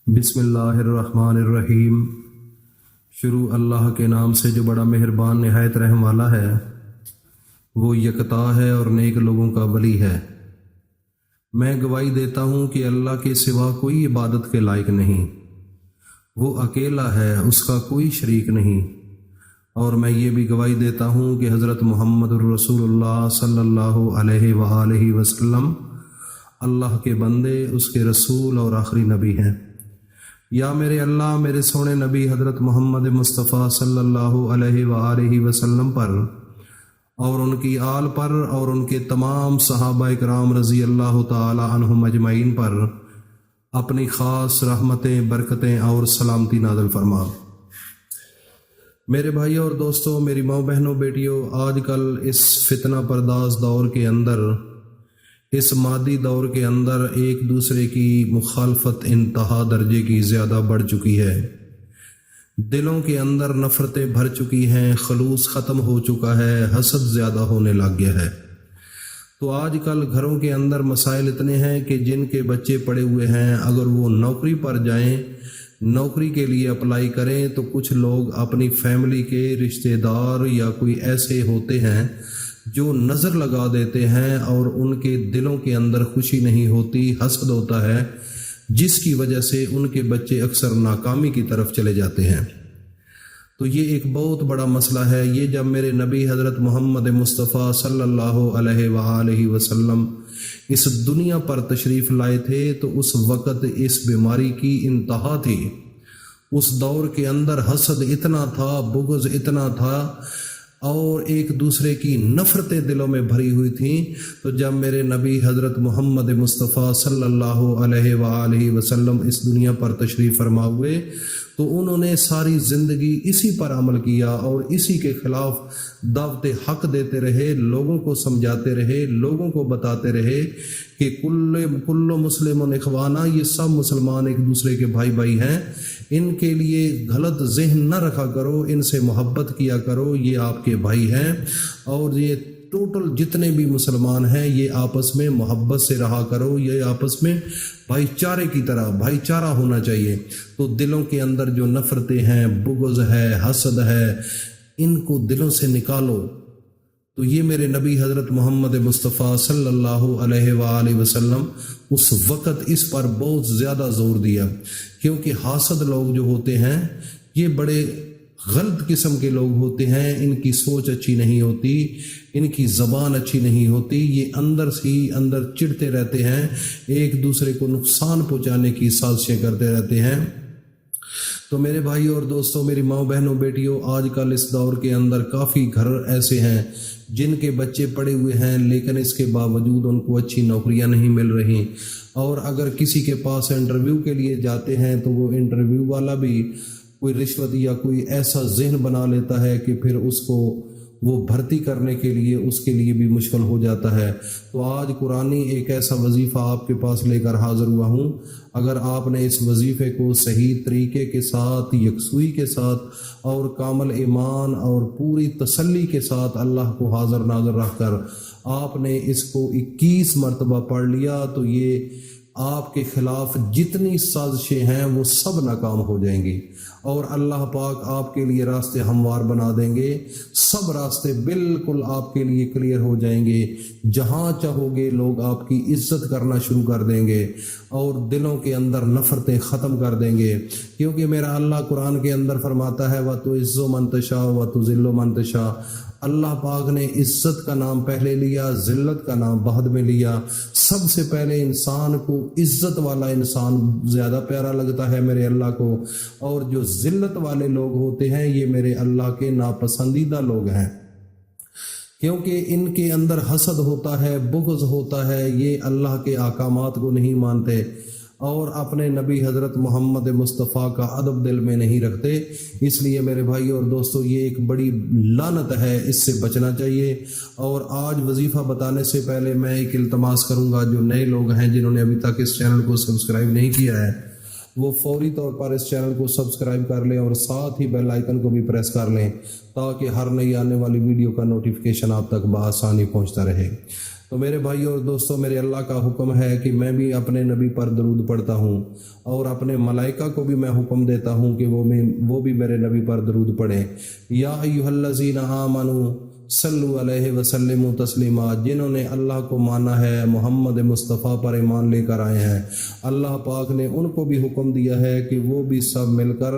بسم اللہ الرحمن الرحیم۔ شروع اللہ کے نام سے جو بڑا مہربان نہایت رحم والا ہے۔ وہ یکتا ہے اور نیک لوگوں کا ولی ہے۔ میں گواہی دیتا ہوں کہ اللہ کے سوا کوئی عبادت کے لائق نہیں، وہ اکیلا ہے، اس کا کوئی شریک نہیں۔ اور میں یہ بھی گواہی دیتا ہوں کہ حضرت محمد الرسول اللہ صلی اللہ علیہ وآلہ وسلم اللہ کے بندے، اس کے رسول اور آخری نبی ہیں۔ یا میرے اللہ میرے سونے نبی حضرت محمد مصطفیٰ صلی اللہ علیہ وآلہ وسلم پر اور ان کی آل پر اور ان کے تمام صحابہ کرام رضی اللہ تعالی عنہم اجمعین پر اپنی خاص رحمتیں، برکتیں اور سلامتی نازل فرما۔ میرے بھائیوں اور دوستوں، میری ماں بہنوں، بیٹیوں، آج کل اس فتنہ پرداز دور کے اندر، اس مادی دور کے اندر ایک دوسرے کی مخالفت انتہا درجے کی زیادہ بڑھ چکی ہے۔ دلوں کے اندر نفرتیں بھر چکی ہیں، خلوص ختم ہو چکا ہے، حسد زیادہ ہونے لگ گیا ہے۔ تو آج کل گھروں کے اندر مسائل اتنے ہیں کہ جن کے بچے پڑے ہوئے ہیں، اگر وہ نوکری پر جائیں، نوکری کے لیے اپلائی کریں، تو کچھ لوگ اپنی فیملی کے رشتہ دار یا کوئی ایسے ہوتے ہیں جو نظر لگا دیتے ہیں اور ان کے دلوں کے اندر خوشی نہیں ہوتی، حسد ہوتا ہے، جس کی وجہ سے ان کے بچے اکثر ناکامی کی طرف چلے جاتے ہیں۔ تو یہ ایک بہت بڑا مسئلہ ہے۔ یہ جب میرے نبی حضرت محمد مصطفیٰ صلی اللہ علیہ وآلہ وسلم اس دنیا پر تشریف لائے تھے تو اس وقت اس بیماری کی انتہا تھی۔ اس دور کے اندر حسد اتنا تھا، بغض اتنا تھا اور ایک دوسرے کی نفرتیں دلوں میں بھری ہوئی تھیں۔ تو جب میرے نبی حضرت محمد مصطفیٰ صلی اللہ علیہ وآلہ وسلم اس دنیا پر تشریف فرما ہوئے تو انہوں نے ساری زندگی اسی پر عمل کیا اور اسی کے خلاف دعوت حق دیتے رہے، لوگوں کو سمجھاتے رہے، لوگوں کو بتاتے رہے کہ کل مسلم اخوانہ، یہ سب مسلمان ایک دوسرے کے بھائی بھائی ہیں، ان کے لیے غلط ذہن نہ رکھا کرو، ان سے محبت کیا کرو، یہ آپ کے بھائی ہیں، اور یہ ٹوٹل جتنے بھی مسلمان ہیں یہ آپس میں محبت سے رہا کرو، یہ آپس میں بھائی چارے کی طرح بھائی چارہ ہونا چاہیے۔ تو دلوں کے اندر جو نفرتیں ہیں، بغض ہے، حسد ہے، ان کو دلوں سے نکالو۔ تو یہ میرے نبی حضرت محمد مصطفیٰ صلی اللہ علیہ وآلہ وسلم اس وقت اس پر بہت زیادہ زور دیا، کیونکہ حاسد لوگ جو ہوتے ہیں یہ بڑے غلط قسم کے لوگ ہوتے ہیں، ان کی سوچ اچھی نہیں ہوتی، ان کی زبان اچھی نہیں ہوتی، یہ اندر سے ہی اندر چڑھتے رہتے ہیں، ایک دوسرے کو نقصان پہنچانے کی سازشیں کرتے رہتے ہیں۔ تو میرے بھائی اور دوستوں، میری ماں بہنوں، بیٹیوں، آج کل اس دور کے اندر کافی گھر ایسے ہیں جن کے بچے پڑے ہوئے ہیں لیکن اس کے باوجود ان کو اچھی نوکریاں نہیں مل رہی، اور اگر کسی کے پاس انٹرویو کے لیے جاتے ہیں تو وہ انٹرویو والا بھی کوئی رشوت یا کوئی ایسا ذہن بنا لیتا ہے کہ پھر اس کو وہ بھرتی کرنے کے لیے اس کے لیے بھی مشکل ہو جاتا ہے۔ تو آج قرآنی ایک ایسا وظیفہ آپ کے پاس لے کر حاضر ہوا ہوں، اگر آپ نے اس وظیفے کو صحیح طریقے کے ساتھ، یکسوئی کے ساتھ اور کامل ایمان اور پوری تسلی کے ساتھ اللہ کو حاضر ناظر رکھ کر آپ نے اس کو 21 مرتبہ پڑھ لیا تو یہ آپ کے خلاف جتنی سازشیں ہیں وہ سب ناکام ہو جائیں گی، اور اللہ پاک آپ کے لیے راستے ہموار بنا دیں گے، سب راستے بالکل آپ کے لیے کلیئر ہو جائیں گے، جہاں چاہو گے لوگ آپ کی عزت کرنا شروع کر دیں گے اور دلوں کے اندر نفرتیں ختم کر دیں گے، کیونکہ میرا اللہ قرآن کے اندر فرماتا ہے وَتُعِزُّ مَن تَشَاءُ وَتُذِلُّ مَن تَشَاءُ۔ اللہ پاک نے عزت کا نام پہلے لیا، ذلت کا نام بعد میں لیا۔ سب سے پہلے انسان کو عزت والا انسان زیادہ پیارا لگتا ہے میرے اللہ کو، اور جو ذلت والے لوگ ہوتے ہیں یہ میرے اللہ کے ناپسندیدہ لوگ ہیں، کیونکہ ان کے اندر حسد ہوتا ہے، بغض ہوتا ہے، یہ اللہ کے احکامات کو نہیں مانتے اور اپنے نبی حضرت محمد مصطفیٰ کا ادب دل میں نہیں رکھتے۔ اس لیے میرے بھائی اور دوستو، یہ ایک بڑی لعنت ہے، اس سے بچنا چاہیے۔ اور آج وظیفہ بتانے سے پہلے میں ایک التماس کروں گا، جو نئے لوگ ہیں جنہوں نے ابھی تک اس چینل کو سبسکرائب نہیں کیا ہے وہ فوری طور پر اس چینل کو سبسکرائب کر لیں اور ساتھ ہی بیل آئیکن کو بھی پریس کر لیں تاکہ ہر نئی آنے والی ویڈیو کا نوٹیفیکیشن آپ تک بآسانی پہنچتا رہے۔ تو میرے بھائیوں اور دوستوں، میرے اللہ کا حکم ہے کہ میں بھی اپنے نبی پر درود پڑھتا ہوں، اور اپنے ملائکہ کو بھی میں حکم دیتا ہوں کہ وہ بھی میرے نبی پر درود پڑھیں۔ یا ایھا الذین آمنوا صلو علیہ وسلم تسلیما، جنہوں نے اللہ کو مانا ہے، محمد مصطفیٰ پر ایمان لے کر آئے ہیں، اللہ پاک نے ان کو بھی حکم دیا ہے کہ وہ بھی سب مل کر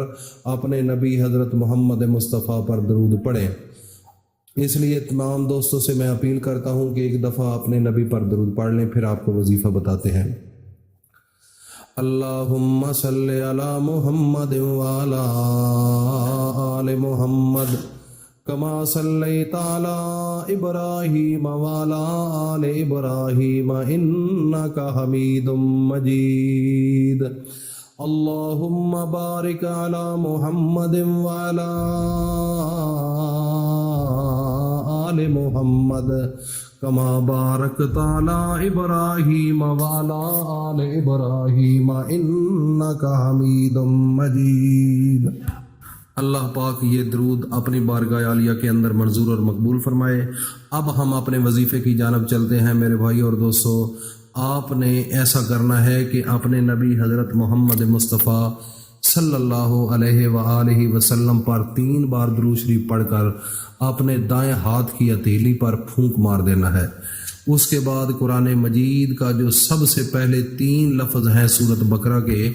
اپنے نبی حضرت محمد مصطفیٰ پر درود پڑھیں۔ اس لیے تمام دوستوں سے میں اپیل کرتا ہوں کہ ایک دفعہ اپنے نبی پر درود پڑھ لیں، پھر آپ کو وظیفہ بتاتے ہیں۔ اللہم صلی علی محمد وعلی آل محمد کما صلیت علی ابراہیم وعلی آل ابراہیم انک حمید مجید۔ اللہم بارک علی محمد وعلی آل محمد کما بارکت علی ابراہیم وعلی آل ابراہیم انک حمید مجید۔ اللہ پاک یہ درود اپنی بارگاہ عالیہ کے اندر منظور اور مقبول فرمائے۔ اب ہم اپنے وظیفے کی جانب چلتے ہیں۔ میرے بھائی اور دوستو، آپ نے ایسا کرنا ہے کہ اپنے نبی حضرت محمد مصطفیٰ صلی اللہ علیہ وآلہ وسلم پر 3 بار درود شریف پڑھ کر اپنے دائیں ہاتھ کی ہتھیلی پر پھونک مار دینا ہے۔ اس کے بعد قرآن مجید کا جو سب سے پہلے 3 لفظ ہیں سورۃ بقرہ کے،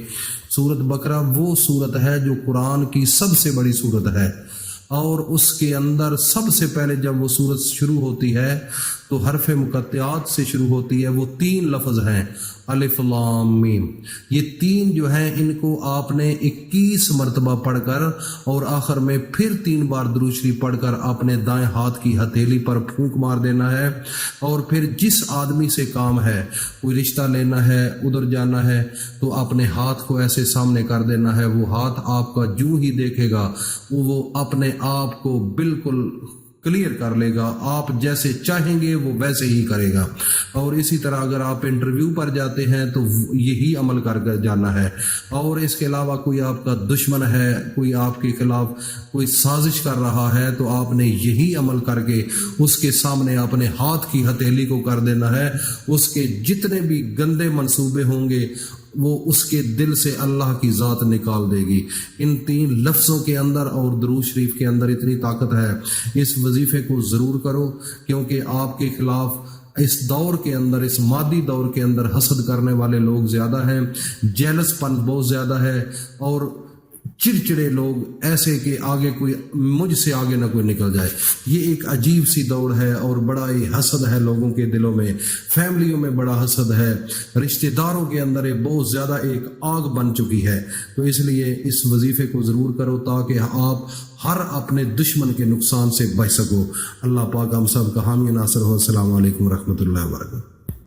سورۃ بقرہ وہ سورت ہے جو قرآن کی سب سے بڑی سورت ہے، اور اس کے اندر سب سے پہلے جب وہ سورت شروع ہوتی ہے تو حرف مقطعات سے شروع ہوتی ہے۔ وہ 3 لفظ ہیں الف لام میم۔ یہ 3 جو ہیں ان کو آپ نے 21 مرتبہ پڑھ کر اور آخر میں پھر 3 بار درود شریف پڑھ کر اپنے دائیں ہاتھ کی ہتھیلی پر پھونک مار دینا ہے۔ اور پھر جس آدمی سے کام ہے، کوئی رشتہ لینا ہے، ادھر جانا ہے، تو اپنے ہاتھ کو ایسے سامنے کر دینا ہے۔ وہ ہاتھ آپ کا جو ہی دیکھے گا وہ اپنے آپ کو بالکل کلیئر کر لے گا، آپ جیسے چاہیں گے وہ ویسے ہی کرے گا۔ اور اسی طرح اگر آپ انٹرویو پر جاتے ہیں تو یہی عمل کر کے جانا ہے۔ اور اس کے علاوہ کوئی آپ کا دشمن ہے، کوئی آپ کے خلاف کوئی سازش کر رہا ہے، تو آپ نے یہی عمل کر کے اس کے سامنے اپنے ہاتھ کی ہتھیلی کو کر دینا ہے۔ اس کے جتنے بھی گندے منصوبے ہوں گے وہ اس کے دل سے اللہ کی ذات نکال دے گی۔ ان 3 لفظوں کے اندر اور درود شریف کے اندر اتنی طاقت ہے۔ اس وظیفے کو ضرور کرو، کیونکہ آپ کے خلاف اس دور کے اندر، اس مادی دور کے اندر حسد کرنے والے لوگ زیادہ ہیں، جیلس پن بہت زیادہ ہے، اور چڑچڑے لوگ ایسے کہ آگے کوئی مجھ سے آگے نہ کوئی نکل جائے۔ یہ ایک عجیب سی دوڑ ہے، اور بڑا ہی حسد ہے لوگوں کے دلوں میں، فیملیوں میں بڑا حسد ہے، رشتہ داروں کے اندر بہت زیادہ ایک آگ بن چکی ہے۔ تو اس لیے اس وظیفے کو ضرور کرو تاکہ آپ ہر اپنے دشمن کے نقصان سے بچ سکو۔ اللہ پاک ہم سب کا حامی ناصر ہو۔ السلام علیکم ورحمۃ اللہ وبرکاتہ۔